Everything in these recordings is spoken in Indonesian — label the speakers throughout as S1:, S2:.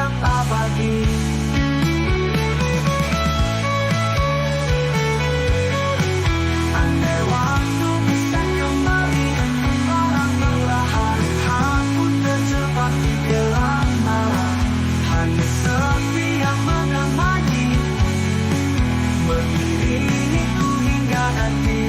S1: tetap abadi. Andai waktu bisa kembali orang perlahan, aku terjebak di gelap malam. Hanya sepi yang menemani, mengiringiku hingga nanti.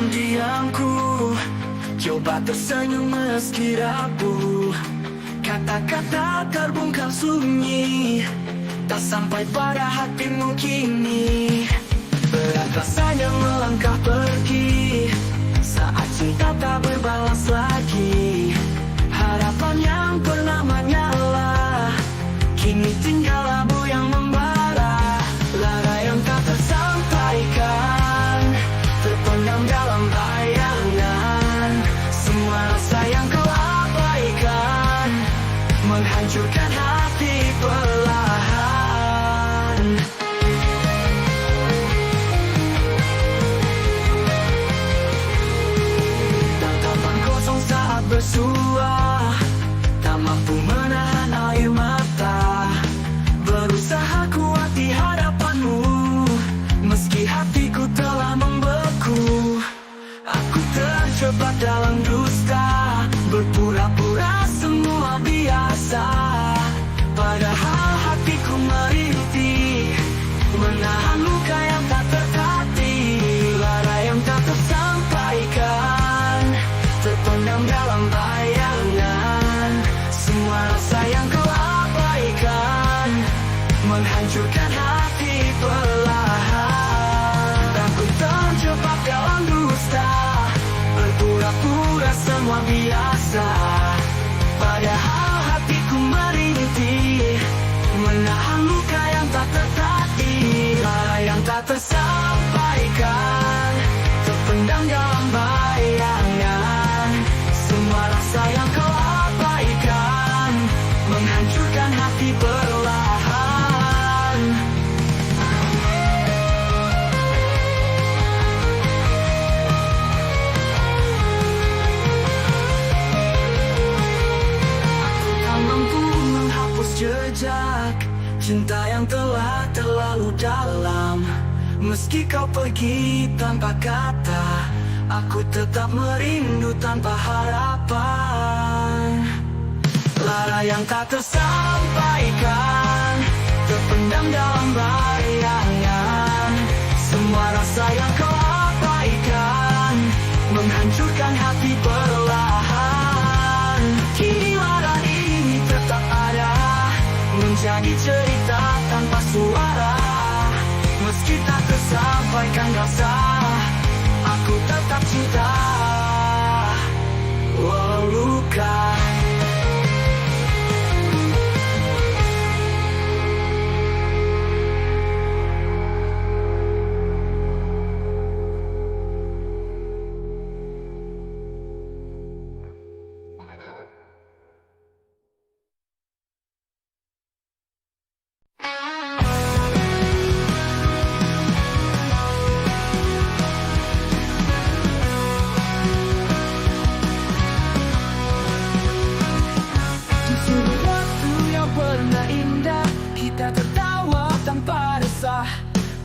S1: Diamku, coba tersenyum meski rapuh. Kata-kata terbungkam sunyi, tak sampai pada hatimu kini. Berat rasanya melangkah pergi saat cinta tak berbalas lagi. Harapan yang pernah menyala kini tinggal abu yang membara. Lara yang tak tersampaikan terpendam dalam bayangan. Semua rasa yang kau abaikan menghancurkan hati perlahan. Tatapan kosong saat bersua, tak mampu menahan air mata. Berusaha kuat di hadapanmu, meski hatiku telah membeku. Aku terjebak dalam dusta, berpura-pura semua biasa. Padahal hatiku merintih, menahan luka yang tak tertati. Lara yang tak tersampaikan terpendam dalam bayangan. Semua rasa yang kau abaikan menghancurkan hati perlahan. Aku terjebak dalam dusta, berpura-pura semua biasa. Padahal hatiku merintih, menahan luka yang tak tertati. Lara yang tak tersampaikan terpendam dalam bayangan. Semua rasa yang kau abaikan menghancurkan hati perlahan. Aku tak mampu menghapus jejak cinta yang telah terlalu dalam. Meski kau pergi tanpa kata, aku tetap merindu tanpa harapan. Lara yang tak tersampaikan terpendam dalam bayangan. Semua rasa yang kau abaikan menghancurkan hati perlahan. Kini lara ini tetap ada, menjadi cerita tanpa suara. Meski tak tersampaikan rasa, aku tetap cinta walau luka.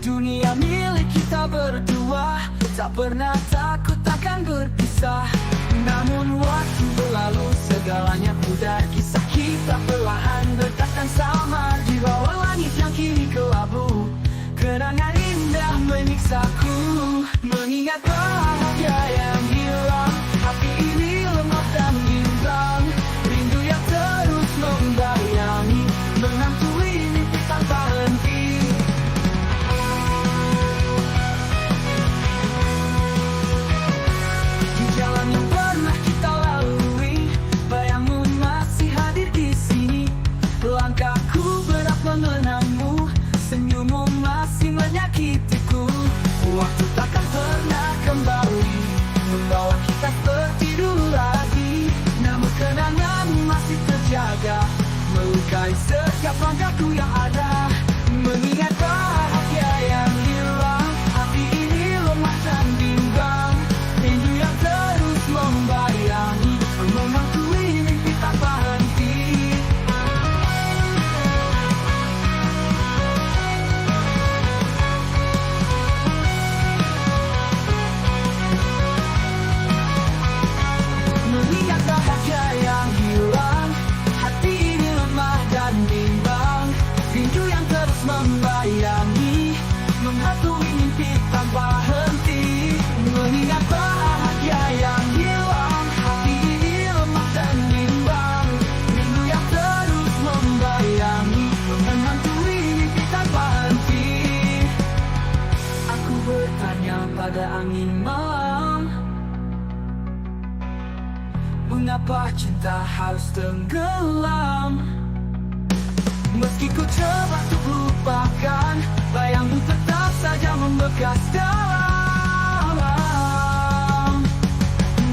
S1: Dunia milik kita berdua, tak pernah takut akan berpisah. Namun waktu berlalu, segalanya pudar. Kisah kita perlahan bertakkan sama di bawah langit yang kini kelabu. Kenangan indah menyiksaku, mengingat bahagia yang hilang. Hati ini lemah dan bimbang, rindu yang terus membayangi, menghantui mimpi tanpa henti. Waktu takkan pernah kembali membawa kita setiap langkahku yang ada. Mengingat bahagia yang hilang, hati ini lemah dan bimbang. Rindu yang terus membayangi, menghantui mimpi tanpa henti. Mengingat bahagia yang hilang, hati ini lemah dan bimbang. Rindu yang terus membayangi, menghantui mimpi tanpa henti. Mengingat bahagia yang hilang, hati ini lemah dan bimbang. Rindu yang terus membayangi, menghantui mimpi tanpa henti. Aku bertanya pada angin malam, mengapa cinta harus tenggelam? Meski ku coba untuk lupakan, bayangmu tetap saja membekas dalam.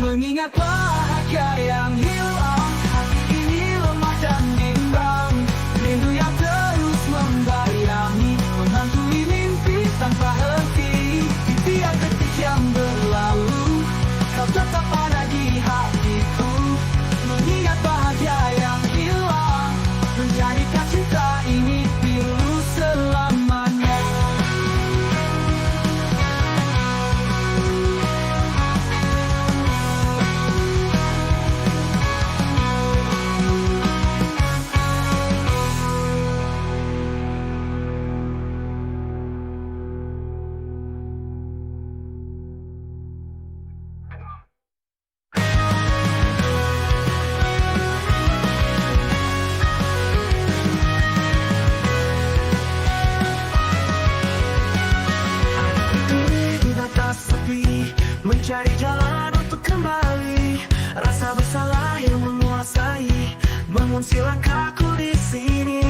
S1: Mengingat bahagia yang hilang, hati ini lemah dan bimbang. Rindu yang terus membayangi, menghantui mimpi tanpa henti. Di tiap detik yang berlalu, kau tetap ada di hatiku. Mengingat bahagia yang hilang, menjadikan cinta ini pilu selamanya. Mencari jalan untuk kembali, rasa bersalah yang menguasai, mengusir langkahku di sini.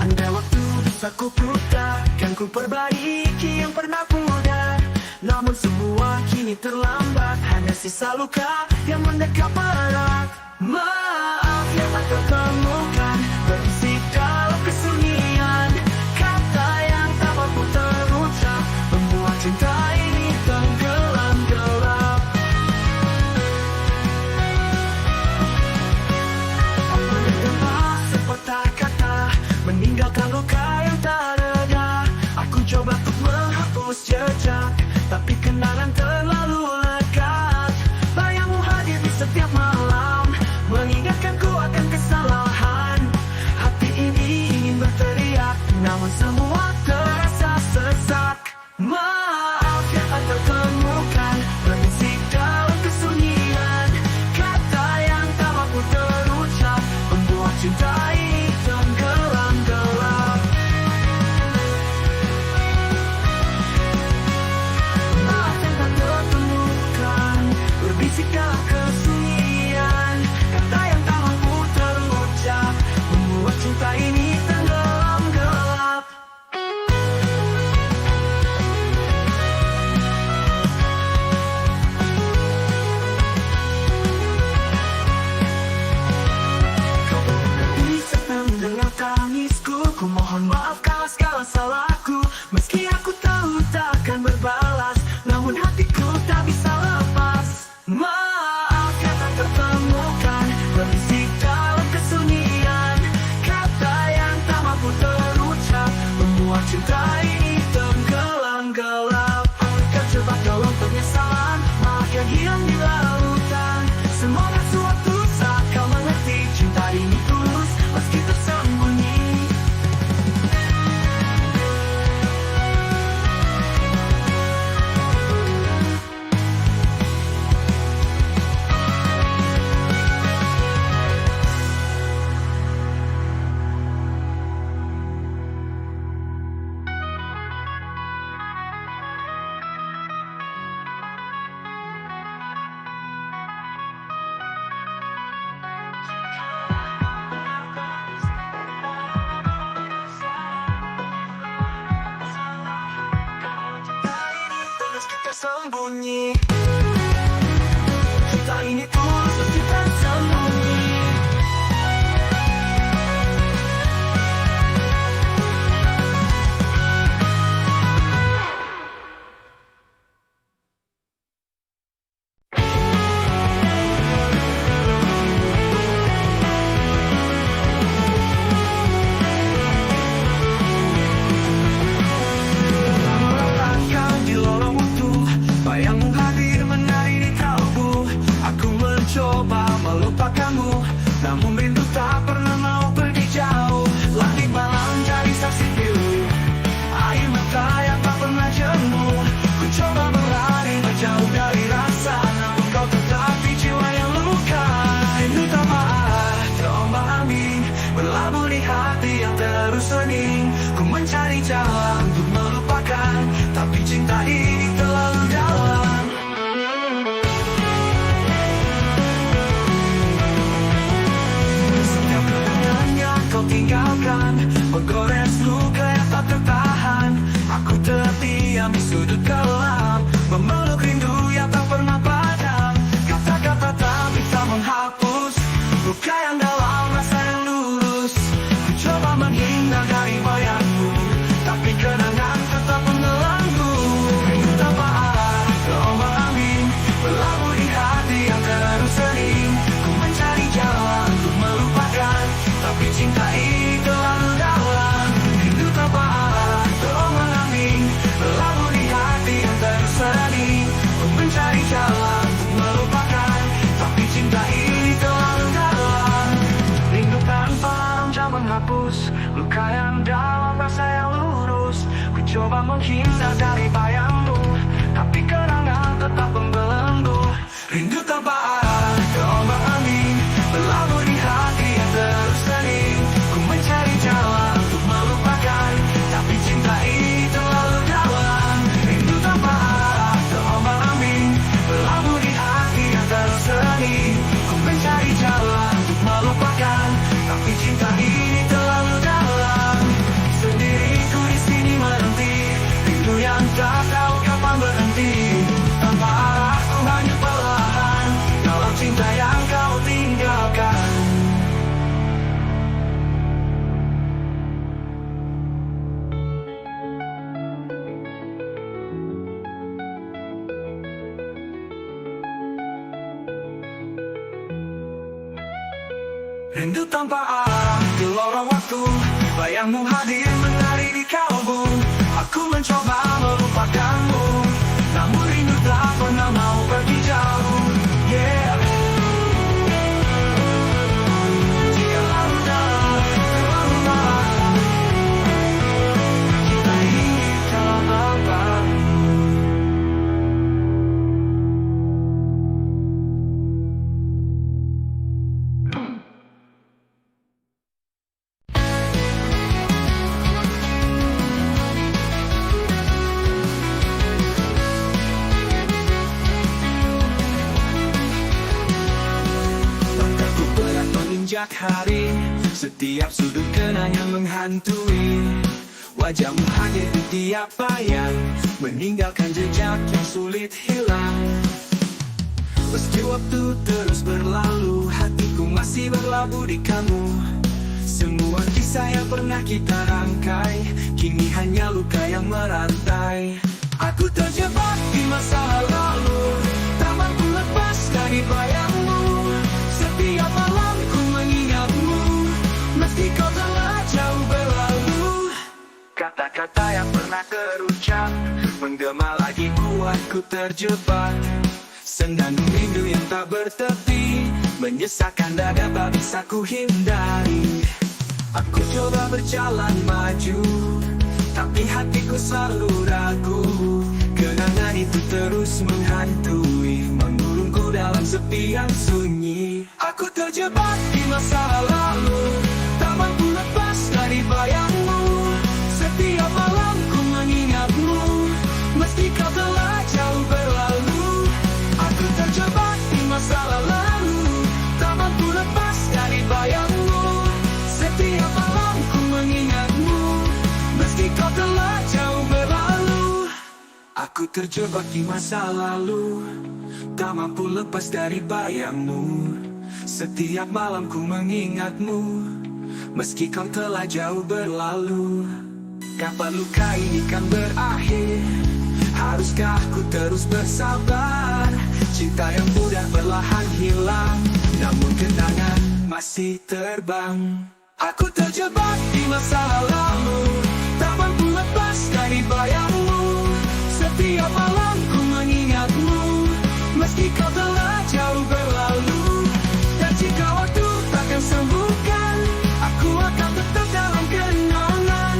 S1: Andai waktu bisa ku putar, kan ku perbaiki yang pernah pudar. Namun semua kini terlambat, hanya sisa luka yang mendekat erat. Maaf yang tak tertemukan, berisik dalam kesunyian. Kata yang tak mampu terucap, membuat cinta ini tenggelam gelap. Mendengar sepatah kata, meninggalkan luka yang tak reda. Aku coba untuk menghapus jejak, tapi kenangan terlalu lekat. Bayangmu hadir di setiap malam, mengingatkanku akan kesalahan. coba menghindar dari bayangmu, tapi kenangan tetap membelenggu. Rindu tanpa arah, terombang-ambing, berlabuh di hati yang terus hening. Ku mencari jalan untuk melupakan, tapi cinta ini terlalu dalam. Rindu tanpa arah, terombang-ambing, berlabuh di hati yang terus hening. Ku mencari jalan untuk melupakan, tapi cinta ini terlalu dalam. Sendiriku di sini menanti rindu yang tak tahu kapan berhenti. Tanpa arah ku hanya perlahan dalam cinta yang kau tinggalkan. Rindu tanpa arah di lorong waktu, bayangmu hadir menari di kalbu. Aku mencoba melupakanmu, namun rindu tak pernah mau pergi jauh. Yeah. Jika lalu dalam, terlalu malam, cinta ini telah berlalu. Hari, setiap sudut kenangan menghantui. Wajahmu hadir di tiap bayang, meninggalkan jejak yang sulit hilang. Meski waktu terus berlalu, hatiku masih berlabuh di kamu. Semua kisah yang pernah kita rangkai, kini hanya luka yang merantai. Aku terjebak di masa lalu, tak mampu lepas dari bayangmu. Setiap malam ku mengingatmu, meski kau telah jauh berlalu. Kata-kata yang pernah terucap menggema lagi buatku terjebak. Senandung rindu yang tak bertepi, menyesakkan dada tak bisa ku hindari. Aku coba berjalan maju, tapi hatiku selalu ragu. Kenangan itu terus menghantui, mengurungku dalam sepi yang sunyi. Aku terjebak di masa lalu, tak mampu lepas dari bayangmu. Setiap malam ku mengingatmu, meski kau telah jauh berlalu. Aku terjebak di masa lalu, tak mampu lepas dari bayangmu. Setiap malam ku mengingatmu, meski kau telah jauh berlalu. Aku terjebak di masa lalu, tak mampu lepas dari bayangmu. Setiap malam ku mengingatmu, meski kau telah jauh berlalu. Kapan luka ini kan berakhir? Haruskah ku terus bersabar? Cinta yang mudah perlahan hilang, namun kenangan masih terbang. Aku terjebak di masa lalu, tak mampu lepas dari bayangmu. Setiap malam ku mengingatmu, meski kau telah jauh berlalu. Dan jika waktu takkan sembuhkan, aku akan tetap dalam kenangan.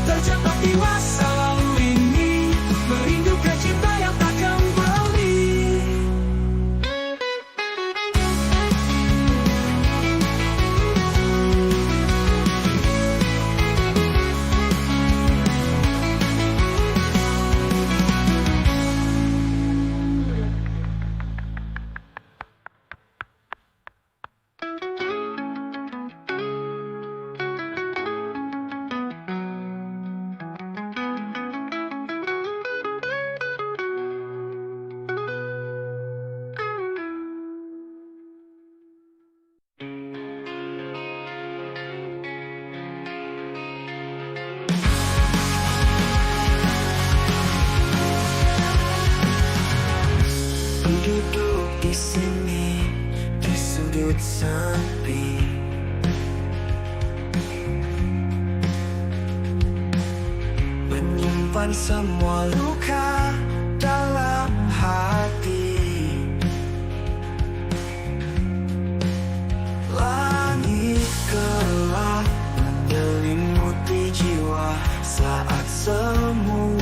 S1: Terjebak di masa lalu ini, merindukan cinta yang tak kembali. Duduk di sini, di sudut sepi, menyimpan semua luka dalam hati. Langit gelap menyelimuti jiwa saat semua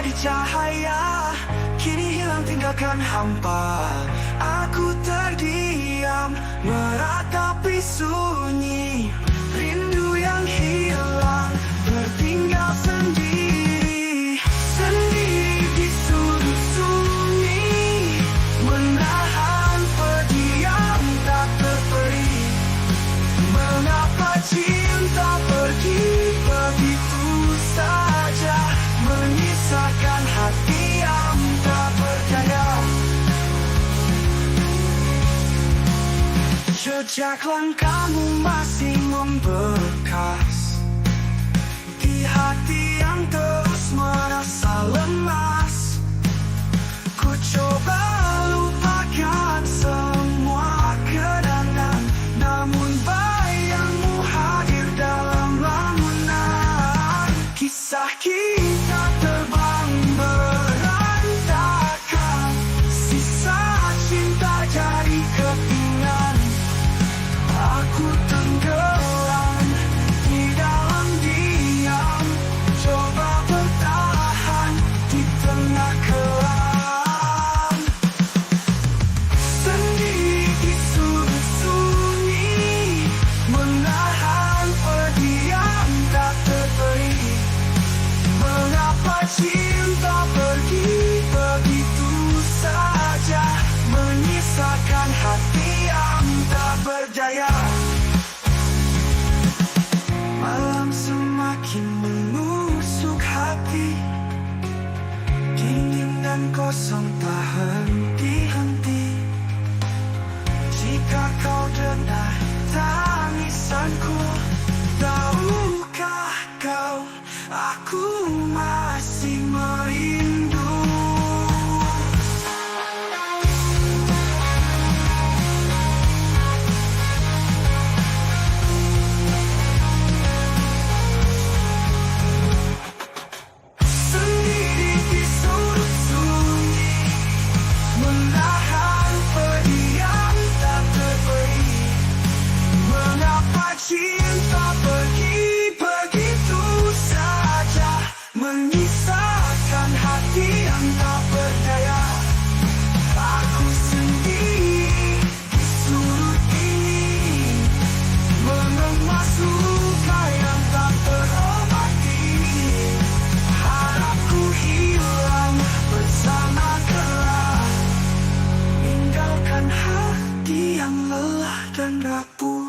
S1: menjadi cahaya, kini hilang tinggalkan hampa. Aku terdiam meratapi sunyi, rindu yang hilang tertinggal sendiri. Sendiri di sudut sunyi, menahan pediam tak terperi. Mengapa cinta pergi begitu saja, menyisakan hati yang tak berdaya. Jejak langkahmu masih membekas di hati yang terus merasa lemas. Ku coba lupakan semua kenangan, namun bayangmu hadir dalam lamunan. Kisah kita terbang berantakan, sisa cinta jadi kepingan. Aku tenggelam di dalam diam, coba bertahan di tengah kelam. Sendiri di sudut sunyi, menahan pediam tak terperi. Mengapa cinta pergi begitu saja, menyisakan hati yang tak berdaya. Malam semakin menusuk hati, dingin dan kosong tak henti-henti. Jika kau dengar tangisanku, tahukah kau, aku masih merindu. Sendiri di sudut sunyi, menahan pediam tak terperi. Mengapa cinta pergi begitu saja, menyisakan hati yang tak berdaya. Aku sendiri di sudut ini, mengemas luka yang tak terobati. Harapku hilang bersama gelap, tinggalkan hati yang lelah dan rapuh.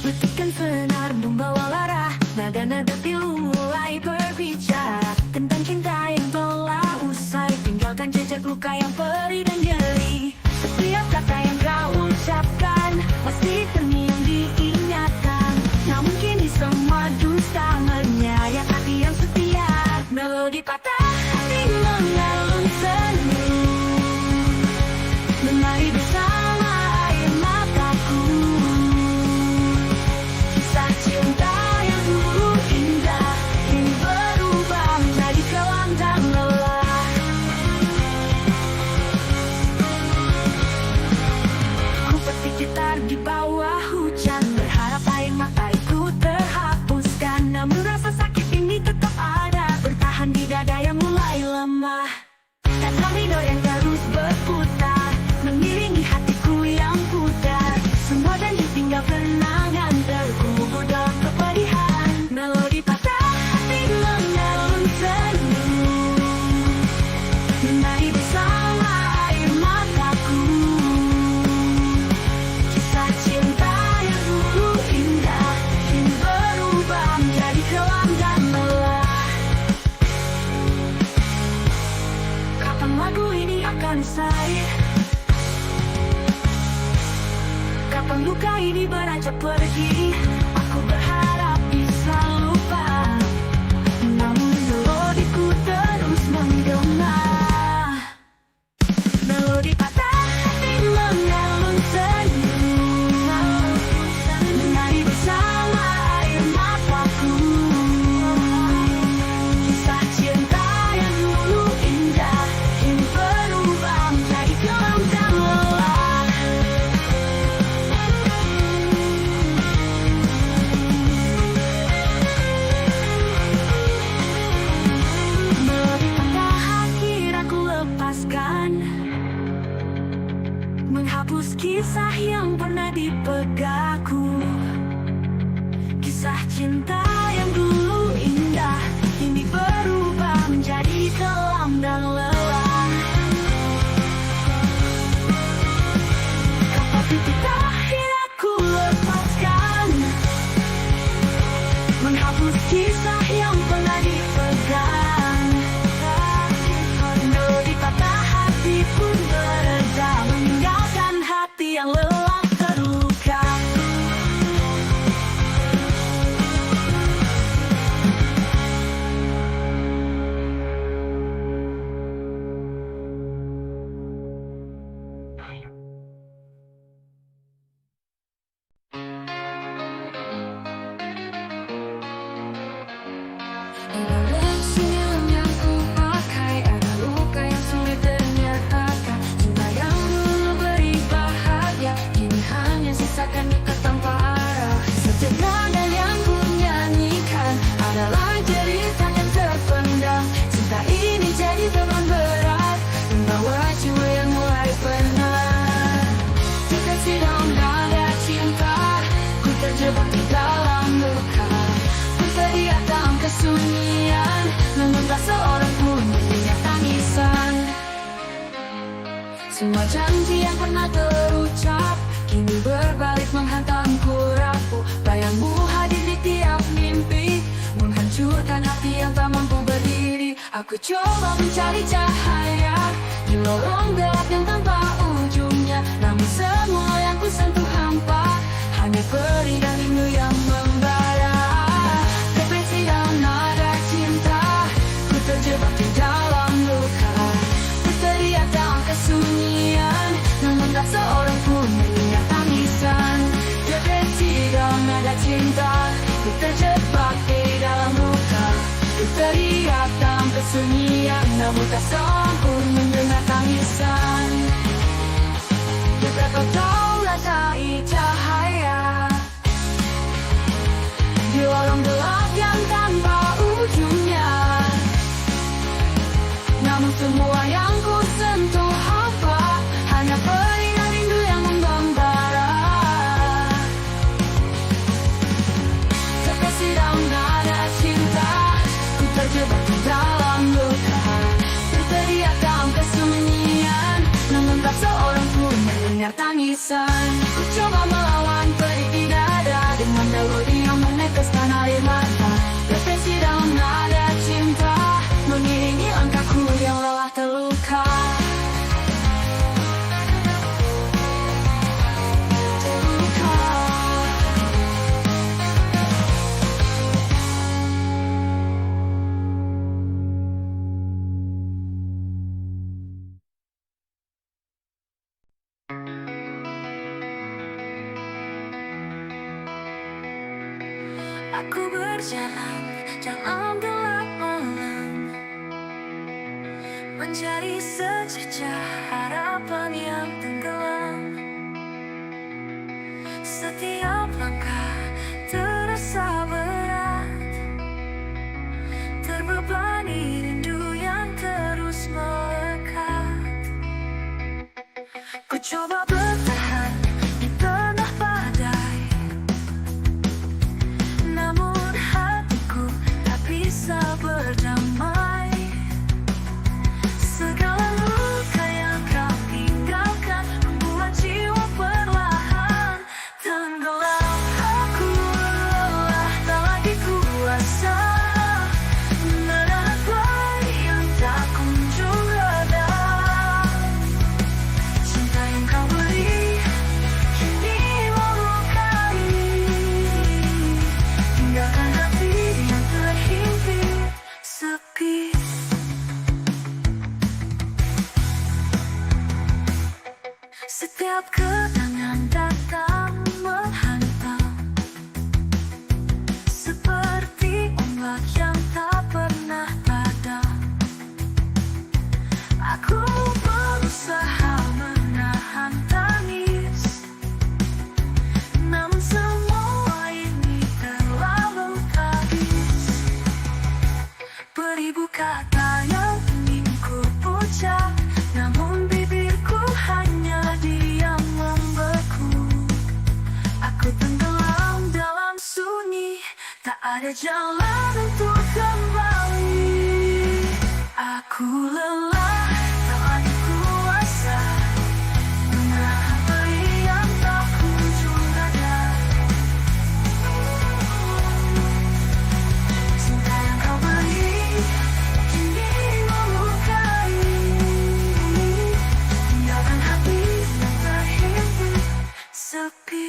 S1: Petikan senar membawa lara, nada-nada pilu mulai berbicara tentang cinta yang telah usai, tinggalkan jejak luka yang perih dan nyeri. Setiap kata yang kau ucapkan pasti terngiang diingatan, namun kini semua dusta menyayat hati yang setia. Melodi patah hati mengalun senyum, menari bersama air mataku. Kisah cinta yang dulu indah kini berubah menjadi kelam dan lelah. Ku petik gitar di bawah hujan, berharap air mata itu terhapuskan, namun rasa sakit ini tetap ada, bertahan di dada yang mulai lemah. Kata ridho yang terus berputar, mengiringi hatiku yang pudar. Semua janji tinggal kenangan terkubur dalam kepedihan. Melodi patah hati mengalun senyum, menari bersama air mataku. Kisah cinta yang dulu indah kini berubah menjadi kelam dan lelah. Kapan lagu ini akan usai? Kapan luka ini beranjak pergi? Aku berharap bisa lupa, namun melodiku terus menggema. Melodi patah hati mengalun senyum, menari bersama air mataku. Kisah Semua janji yang pernah terucap kini berbalik menghantamku rapuh. Bayangmu hadir di tiap mimpi, menghancurkan hati yang tak mampu berdiri. Aku coba mencari cahaya di lorong gelap yang tanpa ujungnya, namun semua yang ku sentuh hampa, hanya perih dan rindu yang membara. Depresi dan nada cinta, ku terjebak di dalam luka. Ku teriak dalam kesunyian, namun tak seorang pun mendengar tangisan. Depresi dan nada cinta, ku terjebak di dalam luka. Ku teriak dalam kesunyian, namun tak seorang pun mendengar tangisan. Juga kau tahu rasai cahaya di lorong gelap yang tanpa ujungnya, namun semua yang ku sentuh hampa, hanya perih dan rindu yang membara. Depresi dan nada cinta, ku terjebak di dalam luka. Berteriak dalam kesunyian, namun tak seorang pun mendengar tangisan. Ku coba melawan perih di dada dengan melodi yang meneteskan air mata. Depresi dan nada cinta mengiringi langkahku yang lelah terluka. Aku berjalan dalam gelap malam, mencari sejejak harapan yang tenggelam. Setiap langkah terasa berat, terbebani rindu yang terus melekat. Ku coba bertahan di tengah badai, namun hatiku tak bisa berdamai. Segala luka yang kau tinggalkan membuat jiwa perlahan tenggelam. Aku lelah, tak lagi kuasa menahan bayi yang tak kunjung reda. Cinta yang kau beri kini melukai, tinggalkan hati yang terhimpit sepi. Setiap kenangan datang menghantam, seperti ombak yang tak pernah padam. Aku berusaha menahan tangis, namun semua ini terlalu habis. Beribu kata yang ingin ku ucap, namun bibirku hanya diam membeku. Aku tenggelam dalam sunyi, tak ada jalan untuk kembali. Aku lelah, tak lagi kuasa menahan perih yang tak kunjung reda. Cinta yang kau beri kini melukai, tinggalkan hati yang terhimpit sepi.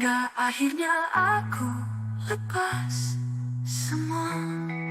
S1: hingga akhirnya aku lepas semua.